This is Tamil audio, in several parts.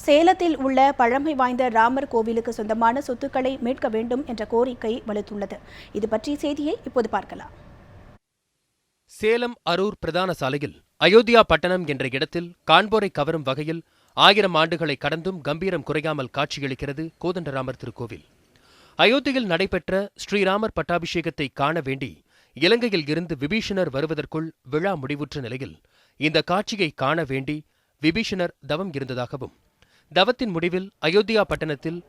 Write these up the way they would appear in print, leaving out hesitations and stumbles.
சேலத்தில் உள்ள பழமை வாய்ந்த ராமர் கோவிலுக்கு சொந்தமான சொத்துக்களை மீட்க வேண்டும் என்ற கோரிக்கை வலுத்துள்ளது. இது பற்றிய செய்தியை இப்போது பார்க்கலாம். சேலம் அரூர் பிரதான சாலையில் அயோத்தியா பட்டணம் என்ற இடத்தில் காண்போரை கவரும் வகையில் 1000 ஆண்டுகளை கடந்தும் கம்பீரம் குறையாமல் காட்சியளிக்கிறது கோதண்டராமர் திருக்கோவில். அயோத்தியில் நடைபெற்ற ஸ்ரீராமர் பட்டாபிஷேகத்தை காண வேண்டி இலங்கையில் இருந்து விபீஷணர் வருவதற்குள் விழா முடிவுற்ற நிலையில் இந்த காட்சியை காண வேண்டி விபீஷணர் தவம் இருந்ததாகவும், தவத்தின் முடிவில் அயோத்தியா பட்டணத்தில்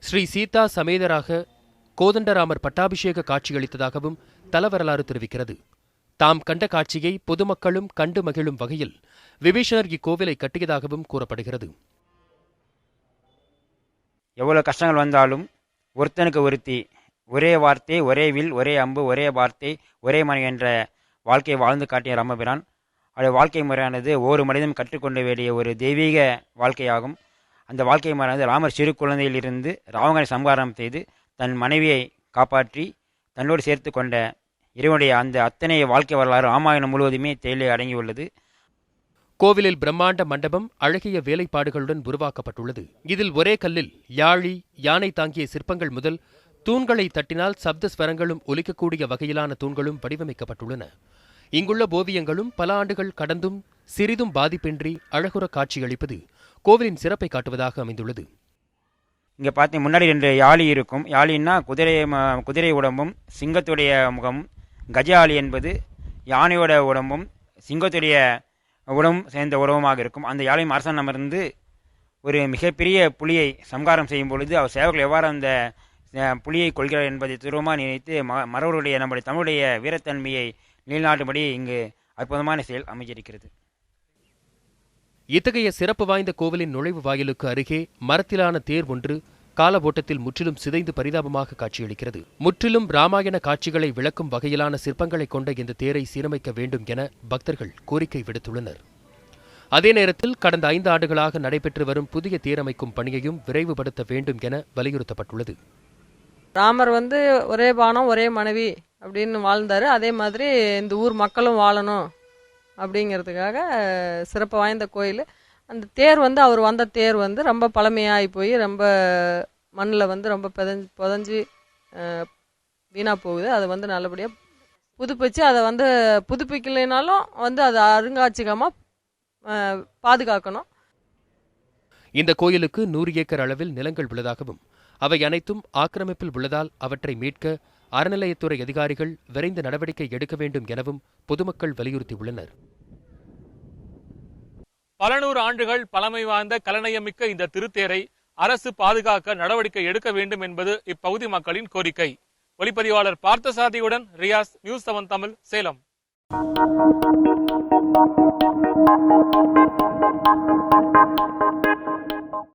ஸ்ரீ சீதா சமேதராக கோதண்டராமர் பட்டாபிஷேக காட்சியளித்ததாகவும் தலவரலாறு தெரிவிக்கிறது. தாம் கண்ட காட்சியை பொதுமக்களும் கண்டு மகிழும் வகையில் விபீஷணர் இக்கோவிலை கட்டியதாகவும் கூறப்படுகிறது. எவ்வளவு கஷ்டங்கள் வந்தாலும் ஒருத்தனுக்கு ஒருத்தி, ஒரே வார்த்தை, ஒரே வில், ஒரே அம்பு, ஒரே வார்த்தை, ஒரே மனை என்ற வாழ்க்கையை வாழ்ந்து காட்டிய ராமபிரான். அவருடைய வாழ்க்கை முறையானது ஒவ்வொரு மனிதனும் கற்றுக்கொள்ள வேண்டிய ஒரு தெய்வீக வாழ்க்கையாகும். அந்த வாழ்க்கை முறையானது ராமர் சிறு குழந்தையிலிருந்து ராவணனை சம்ஹாரம் செய்து தன் மனைவியை காப்பாற்றி தன்னோடு சேர்த்து கொண்ட இறைவனுடைய அந்த அத்தனை வாழ்க்கை வரலாறு ராமாயணம் முழுவதுமே தேயிலை அடங்கியுள்ளது. கோவிலில் பிரம்மாண்ட மண்டபம் அழகிய வேலைப்பாடுகளுடன் உருவாக்கப்பட்டுள்ளது. இதில் ஒரே கல்லில் யாழி, யானை தாங்கிய சிற்பங்கள் முதல் தூண்களை தட்டினால் சப்த ஸ்வரங்களும் ஒலிக்கக்கூடிய வகையிலான தூண்களும் வடிவமைக்கப்பட்டுள்ளன. இங்குள்ள ஓவியங்களும் பல ஆண்டுகள் கடந்தும் சிறிதும் பாதிப்பின்றி அழகுற காட்சியளிப்பது கோவிலின் சிறப்பை காட்டுவதாக அமைந்துள்ளது. இங்கே பார்த்தீங்க, முன்னாடி 2 யாழி இருக்கும். யாழின்னா குதிரை உடம்பும் சிங்கத்துடைய முகமும், கஜாலி என்பது யானையோட உடம்பும் சிங்கத்துடைய உடம்பும் சேர்ந்த உடம்புமாக இருக்கும். அந்த யாழையும் அரசன் அமர்ந்து ஒரு மிகப்பெரிய புலியை சம்ஹாரம் செய்யும் பொழுது அவர் சேவர்கள் எவ்வாறு அந்த புலியை கொள்கிறார் என்பதை துருவமாக நினைத்து மறவருடைய நம்முடைய தமிழுடைய வீரத்தன்மையை நிலைநாட்டும்படி இங்கு அற்புதமான செயல் அமைஞ்சிருக்கிறது. இத்தகைய சிறப்பு வாய்ந்த கோவிலின் நுழைவு வாயிலுக்கு அருகே மரத்திலான தேர் ஒன்று கால ஓட்டத்தில் முற்றிலும் சிதைந்து பரிதாபமாக காட்சியளிக்கிறது. முற்றிலும் ராமாயண காட்சிகளை விளக்கும் வகையிலான சிற்பங்களை கொண்ட இந்த தேரை சீரமைக்க வேண்டும் என பக்தர்கள் கோரிக்கை விடுத்துள்ளனர். அதே நேரத்தில் கடந்த 5 ஆண்டுகளாக நடைபெற்று வரும் புதிய தேரமைக்கும் பணியையும் விரைவுபடுத்த வேண்டும் என வலியுறுத்தப்பட்டுள்ளது. ராமர் ஒரே பானம் ஒரே மனைவி அப்படின்னு வாழ்ந்தாரு. அதே மாதிரி இந்த ஊர் மக்களும் வாழணும் அப்படிங்கிறதுக்காக சிறப்பு வாய்ந்த கோயில். அந்த தேர் அவர் வந்த தேர் ரொம்ப பழமையாகி போய் ரொம்ப மண்ணில் ரொம்ப புதஞ்சு வீணாக போகுது. அதை நல்லபடியாக புதுப்பிச்சு அதை புதுப்பிக்கலைனாலும் அது அருங்காட்சியகமாக பாதுகாக்கணும். இந்த கோயிலுக்கு 100 ஏக்கர் அளவில் நிலங்கள் உள்ளதாகவும், அவை அனைத்தும் ஆக்கிரமிப்பில் உள்ளதால் அவற்றை மீட்க அறநிலையத்துறை அதிகாரிகள் விரைந்து நடவடிக்கை எடுக்க வேண்டும் எனவும் பொதுமக்கள் வலியுறுத்தியுள்ளனர். பல 100 ஆண்டுகள் பழமை வாய்ந்த கலைநயமிக்க இந்த திருத்தேரை அரசு பாதுகாக்க நடவடிக்கை எடுக்க வேண்டும் என்பது இப்பகுதி மக்களின் கோரிக்கை. ஒளிப்பதிவாளர் பார்த்தசாரதியுடன் ரியாஸ், நியூஸ் 7 தமிழ், சேலம்.